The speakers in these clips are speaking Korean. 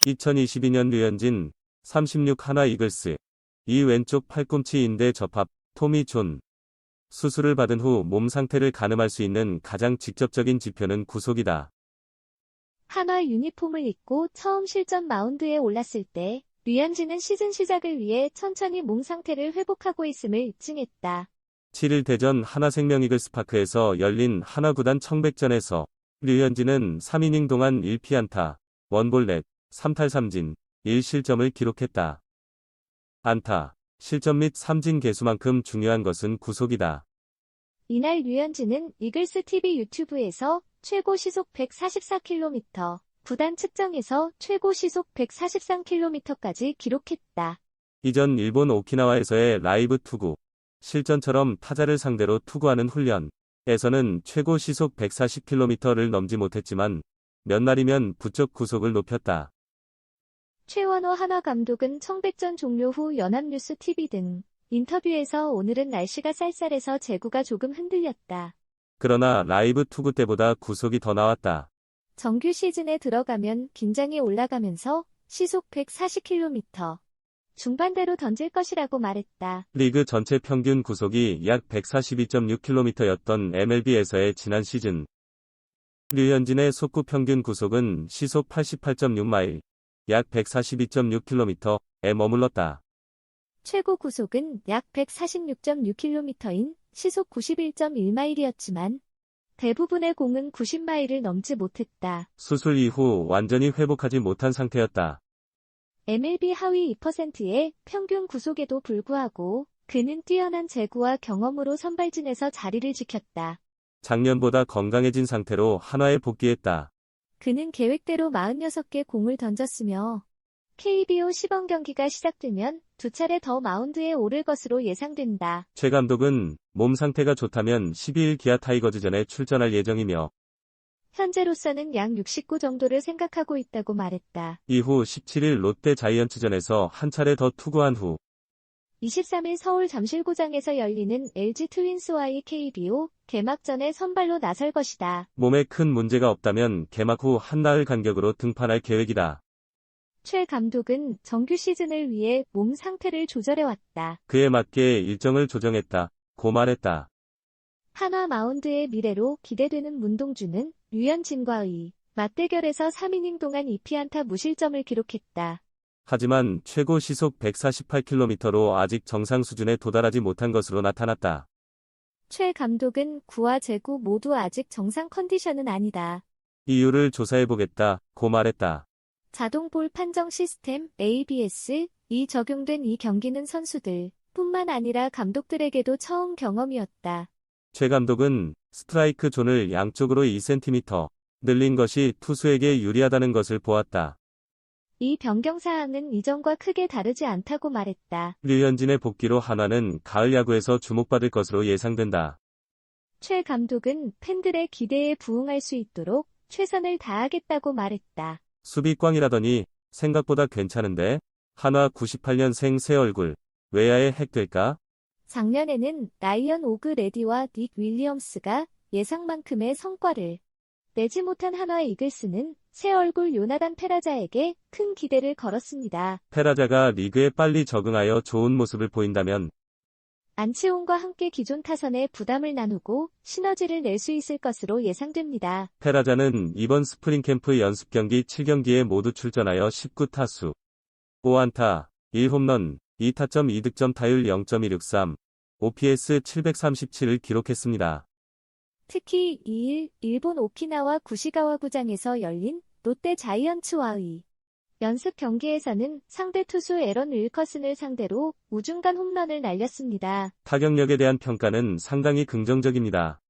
2022년 류현진 36 한화 이글스 이 왼쪽 팔꿈치 인대 접합 토미 존 수술을 받은 후 몸 상태를 가늠할 수 있는 가장 직접적인 지표는 구속이다. 한화 유니폼을 입고 처음 실전 마운드에 올랐을 때 류현진은 시즌 시작을 위해 천천히 몸 상태를 회복하고 있음을 입증했다. 7일 대전 하나생명 이글스파크에서 열린 한화구단 청백전에서 류현진은 3이닝 동안 1피안타, 1볼넷, 3탈 3진, 1실점을 기록했다. 안타, 실점 및 삼진 개수만큼 중요한 것은 구속이다. 이날 류현진은 이글스 TV 유튜브에서 최고 시속 144km, 구단 측정에서 최고 시속 143km까지 기록했다. 이전 일본 오키나와에서의 라이브 투구, 실전처럼 타자를 상대로 투구하는 훈련에서는 최고 시속 140km를 넘지 못했지만 몇 날이면 부쩍 구속을 높였다. 최원호 한화 감독은 청백전 종료 후 연합뉴스 TV 등 인터뷰에서 오늘은 날씨가 쌀쌀해서 제구가 조금 흔들렸다. 그러나 라이브 투구 때보다 구속이 더 나왔다. 정규 시즌에 들어가면 긴장이 올라가면서 시속 140km 중반대로 던질 것이라고 말했다. 리그 전체 평균 구속이 약 142.6km였던 MLB에서의 지난 시즌. 류현진의 속구 평균 구속은 시속 88.6마일, 약 142.6km에 머물렀다. 최고 구속은 약 146.6km인 시속 91.1마일이었지만 대부분의 공은 90마일을 넘지 못했다. 수술 이후 완전히 회복하지 못한 상태였다. MLB 하위 2%의 평균 구속에도 불구하고 그는 뛰어난 제구와 경험으로 선발진에서 자리를 지켰다. 작년보다 건강해진 상태로 한화에 복귀했다. 그는 계획대로 46개 공을 던졌으며 KBO 시범 경기가 시작되면 2차례 더 마운드에 오를 것으로 예상된다. 최 감독은 몸 상태가 좋다면 12일 기아 타이거즈전에 출전할 예정이며 현재로서는 약 69 정도를 생각하고 있다고 말했다. 이후 17일 롯데 자이언츠전에서 한 차례 더 투구한 후 23일 서울 잠실구장에서 열리는 LG 트윈스와의 KBO 개막전에 선발로 나설 것이다. 몸에 큰 문제가 없다면 개막 후 한나흘 간격으로 등판할 계획이다. 최 감독은 정규 시즌을 위해 몸 상태를 조절해왔다. 그에 맞게 일정을 조정했다. 고 말했다. 한화 마운드의 미래로 기대되는 문동주는 류현진과의 맞대결에서 3이닝 동안 2피안타 무실점을 기록했다. 하지만 최고 시속 148km로 아직 정상 수준에 도달하지 못한 것으로 나타났다. 최 감독은 구와 제구 모두 아직 정상 컨디션은 아니다. 이유를 조사해보겠다. 고 말했다. 자동볼 판정 시스템 ABS이 적용된 이 경기는 선수들 뿐만 아니라 감독들에게도 처음 경험이었다. 최 감독은 스트라이크 존을 양쪽으로 2cm 늘린 것이 투수에게 유리하다는 것을 보았다. 이 변경 사항은 이전과 크게 다르지 않다고 말했다. 류현진의 복귀로 한화는 가을 야구에서 주목받을 것으로 예상된다. 최 감독은 팬들의 기대에 부응할 수 있도록 최선을 다하겠다고 말했다. 수비 꽝이라더니 생각보다 괜찮은데? 한화 98년생 새 얼굴 외야에 핵될까? 작년에는 라이언 오그 레디와 닉 윌리엄스가 예상만큼의 성과를 내지 못한 한화 이글스는 새 얼굴 요나단 페라자에게 큰 기대를 걸었습니다. 페라자가 리그에 빨리 적응하여 좋은 모습을 보인다면 안치홍과 함께 기존 타선에 부담을 나누고 시너지를 낼 수 있을 것으로 예상됩니다. 페라자는 이번 스프링 캠프 연습 경기 7경기에 모두 출전하여 19타수 5안타 1홈런 2타점 2득점 타율 0.163 OPS 737을 기록했습니다. 특히 2일 일본 오키나와 구시가와 구장에서 열린 롯데 자이언츠와의 연습 경기에서는 상대 투수 에런 윌커슨을 상대로 우중간 홈런을 날렸습니다. 타격력에 대한 평가는 상당히 긍정적입니다.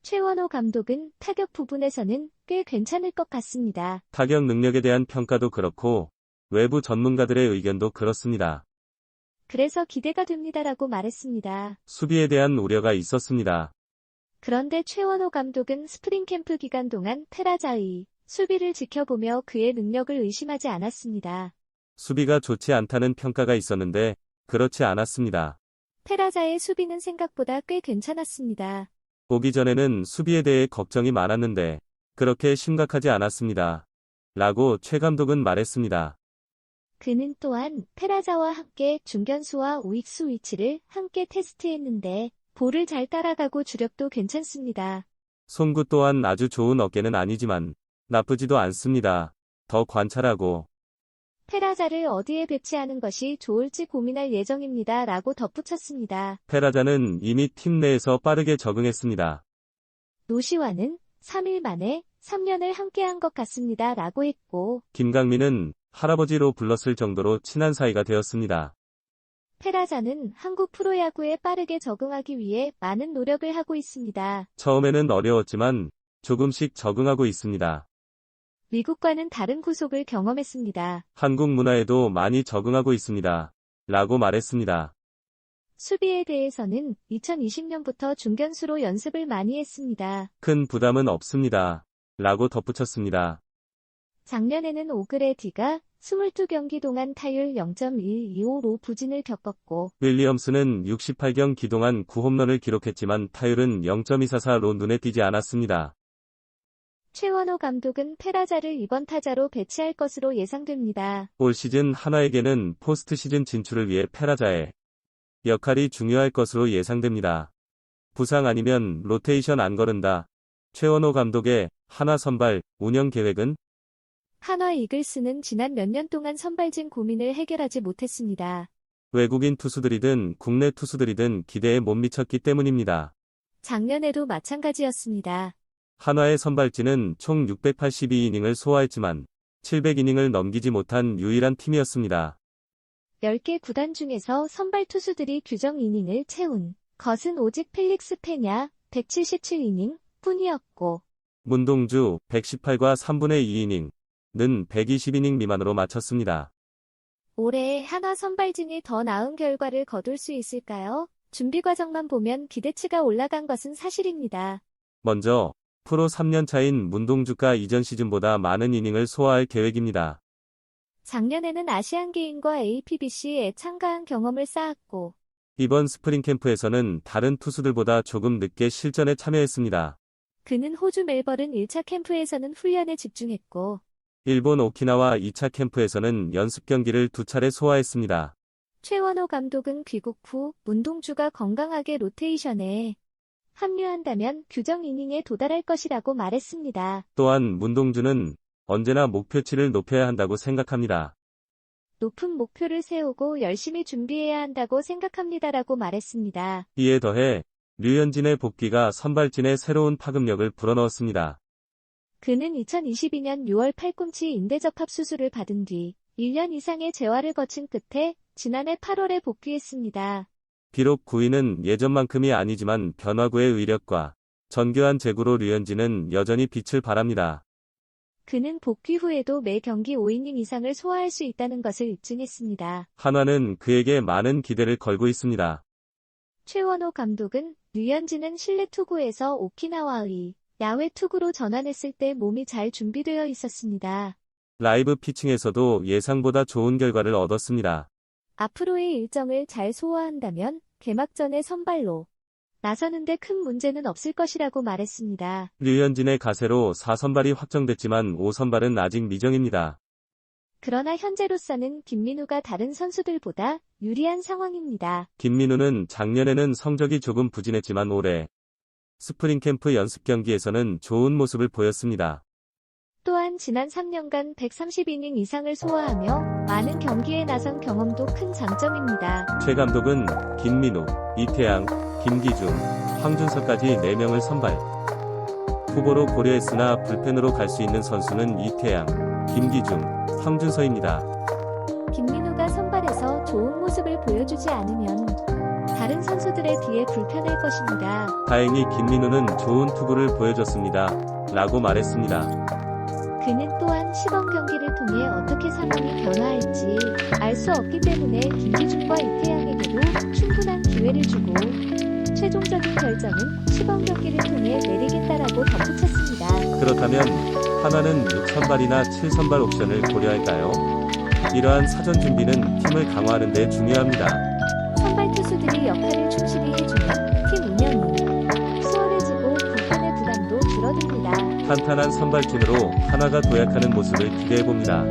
최원호 감독은 타격 부분에서는 꽤 괜찮을 것 같습니다. 타격 능력에 대한 평가도 그렇고 외부 전문가들의 의견도 그렇습니다. 그래서 기대가 됩니다라고 말했습니다. 수비에 대한 우려가 있었습니다. 그런데 최원호 감독은 스프링 캠프 기간 동안 페라자의 수비를 지켜보며 그의 능력을 의심하지 않았습니다. 수비가 좋지 않다는 평가가 있었는데 그렇지 않았습니다. 페라자의 수비는 생각보다 꽤 괜찮았습니다. 오기 전에는 수비에 대해 걱정이 많았는데 그렇게 심각하지 않았습니다. 라고 최 감독은 말했습니다. 그는 또한 페라자와 함께 중견수와 우익수 위치를 함께 테스트했는데 볼을 잘 따라가고 주력도 괜찮습니다. 송구 또한 아주 좋은 어깨는 아니지만 나쁘지도 않습니다. 더 관찰하고 페라자를 어디에 배치하는 것이 좋을지 고민할 예정입니다. 라고 덧붙였습니다. 페라자는 이미 팀 내에서 빠르게 적응했습니다. 노시와는 3일 만에 3년을 함께한 것 같습니다. 라고 했고 김강민은 할아버지로 불렀을 정도로 친한 사이가 되었습니다. 페라자는 한국 프로야구에 빠르게 적응하기 위해 많은 노력을 하고 있습니다. 처음에는 어려웠지만 조금씩 적응하고 있습니다. 미국과는 다른 구속을 경험했습니다. 한국 문화에도 많이 적응하고 있습니다. 라고 말했습니다. 수비에 대해서는 2020년부터 중견수로 연습을 많이 했습니다. 큰 부담은 없습니다. 라고 덧붙였습니다. 작년에는 오그레디가 22경기 동안 타율 0.125로 부진을 겪었고 윌리엄스는 68경기 동안 9홈런을 기록했지만 타율은 0.244로 눈에 띄지 않았습니다. 최원호 감독은 페라자를 이번 타자로 배치할 것으로 예상됩니다. 올 시즌 하나에게는 포스트 시즌 진출을 위해 페라자의 역할이 중요할 것으로 예상됩니다. 부상 아니면 로테이션 안 거른다. 최원호 감독의 하나 선발 운영 계획은? 한화 이글스는 지난 몇 년 동안 선발진 고민을 해결하지 못했습니다. 외국인 투수들이든 국내 투수들이든 기대에 못 미쳤기 때문입니다. 작년에도 마찬가지였습니다. 한화의 선발진은 총 682이닝을 소화했지만 700이닝을 넘기지 못한 유일한 팀이었습니다. 10개 구단 중에서 선발 투수들이 규정 이닝을 채운 것은 오직 펠릭스 페냐 177이닝 뿐이었고 문동주 118과 3분의 2이닝 는 120이닝 미만으로 마쳤습니다. 올해 한화 선발진이 더 나은 결과를 거둘 수 있을까요? 준비 과정만 보면 기대치가 올라간 것은 사실입니다. 먼저 프로 3년 차인 문동주가 이전 시즌보다 많은 이닝을 소화할 계획입니다. 작년에는 아시안게임과 APBC에 참가한 경험을 쌓았고 이번 스프링 캠프에서는 다른 투수들보다 조금 늦게 실전에 참여했습니다. 그는 호주 멜버른 1차 캠프에서는 훈련에 집중했고 일본 오키나와 2차 캠프에서는 연습 경기를 2차례 소화했습니다. 최원호 감독은 귀국 후 문동주가 건강하게 로테이션에 합류한다면 규정 이닝에 도달할 것이라고 말했습니다. 또한 문동주는 언제나 목표치를 높여야 한다고 생각합니다. 높은 목표를 세우고 열심히 준비해야 한다고 생각합니다라고 말했습니다. 이에 더해 류현진의 복귀가 선발진에 새로운 파급력을 불어넣었습니다. 그는 2022년 6월 팔꿈치 인대접합 수술을 받은 뒤 1년 이상의 재활을 거친 끝에 지난해 8월에 복귀했습니다. 비록 구위는 예전만큼이 아니지만 변화구의 의력과 정교한 제구로 류현진은 여전히 빛을 발합니다. 그는 복귀 후에도 매 경기 5이닝 이상을 소화할 수 있다는 것을 입증했습니다. 한화는 그에게 많은 기대를 걸고 있습니다. 최원호 감독은 류현진은 실내 투구에서 오키나와의 야외 투구로 전환했을 때 몸이 잘 준비되어 있었습니다. 라이브 피칭에서도 예상보다 좋은 결과를 얻었습니다. 앞으로의 일정을 잘 소화한다면 개막전에 선발로 나서는데 큰 문제는 없을 것이라고 말했습니다. 류현진의 가세로 4선발이 확정됐지만 5선발은 아직 미정입니다. 그러나 현재로서는 김민우가 다른 선수들보다 유리한 상황입니다. 김민우는 작년에는 성적이 조금 부진했지만 올해 스프링 캠프 연습 경기에서는 좋은 모습을 보였습니다. 또한 지난 3년간 130이닝 이상을 소화하며 많은 경기에 나선 경험도 큰 장점입니다. 최 감독은 김민우, 이태양, 김기중, 황준서까지 4명을 선발 후보로 고려했으나 불펜으로 갈 수 있는 선수는 이태양, 김기중, 황준서입니다. 김민우가 선발에서 좋은 모습을 보여주지 않으면 다른 선수들에 비해 불편할 것입니다. 다행히 김민우는 좋은 투구를 보여줬습니다. 라고 말했습니다. 그는 또한 시범 경기를 통해 어떻게 상황이 변화할지 알 수 없기 때문에 김기중과 이태양에게도 충분한 기회를 주고 최종적인 결정은 시범 경기를 통해 내리겠다라고 덧붙였습니다. 그렇다면 한화는 6선발이나 7선발 옵션을 고려할까요? 이러한 사전 준비는 팀을 강화하는 데 중요합니다. 선발 투수들이 역할을 충실히 해주면 팀 운영이 수월해지고 불펜의 부담도 줄어듭니다. 탄탄한 선발진으로 한화가 도약하는 모습을 기대해봅니다.